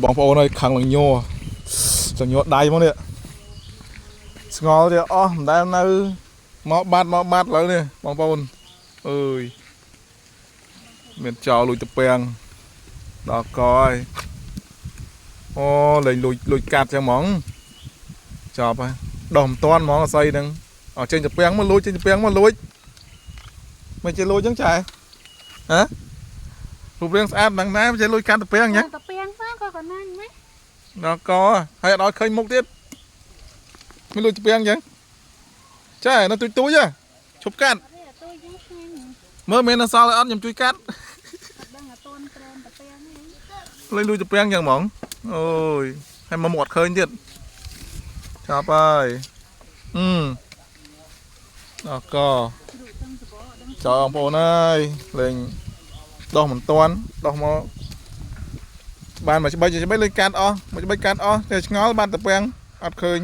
បងប្អូនអើយខាងលញ័រចញ័រដៃមកនេះស្ងល់ទៀតអស់មិនដែលនៅមកបាត់ឡើយនេះបងប្អូនអើយមានចោលលួចទៅពាំងដល់កហើយអូលេងលួចកាត់ចឹងហ្មងចប់ហើយដោះមិនតាន់ហ្មងអស័យហ្នឹងអត់ចេញទៅពាំងមកលួចចេញទៅពាំងមកលួចមិនចេះលួចចឹងចែហ៎រូបរាងស្អាតហ្នឹងណាមិនចេះលួចកាត់ទៅពាំងចឹងទៅពាំងទៅក៏ណាញ់ម៉េចដល់កហើយអត់ឲ្យឃើញមុខទៀតមិនលួចទៅពាំងចឹងចែនៅទូចហ៎ឈប់កាត់មើលមានអសល់អត់ខ្ញុំជួយកាត់លេងលួចទៅពាំងចឹងហ្មងអូយហើយមកមុខអត់ឃើញទៀតចប់ហើយដល់កចោលបងប្អូនអើយលេងដោះមិនតាន់ដោះមកបានមកច្បីលេងកាត់អស់មកច្បីកាត់អស់តែឆ្ងល់បានទៅពាំងអត់ឃើញ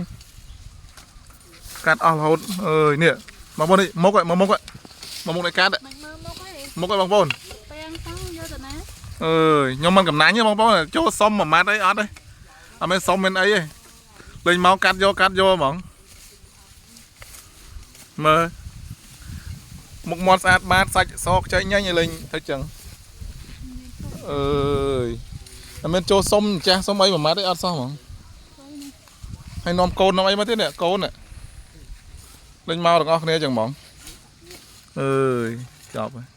កាត់អស់រហូតអើយនេះបងប្អូននេះមុខនេះមកមុខនេះកាត់មុខឲ្យបងប្អូនពាំងទៅយកទៅណាអើយខ្ញុំមិនកំណាញ់ទេបងប្អូនចូលសុំមួយម៉ាត់អីអត់ទេអត់មានសុំមានអីទេលេងមកកាត់យកហ្មងមើលមុខមាត់ស្អាតបាតសាច់សខ្ចីញ៉ាញ់ឲ្យលេងទៅចឹងអើយអត់មានចូលសុំចាស់សុំអីមួយម៉ាត់ទេអត់សោះហ្មងហើយនាំកូននាំអីមកទៀតនេះកូននេះលេងមកទាំងអស់គ្នាចឹងហ្មងអើយចប់ហើយ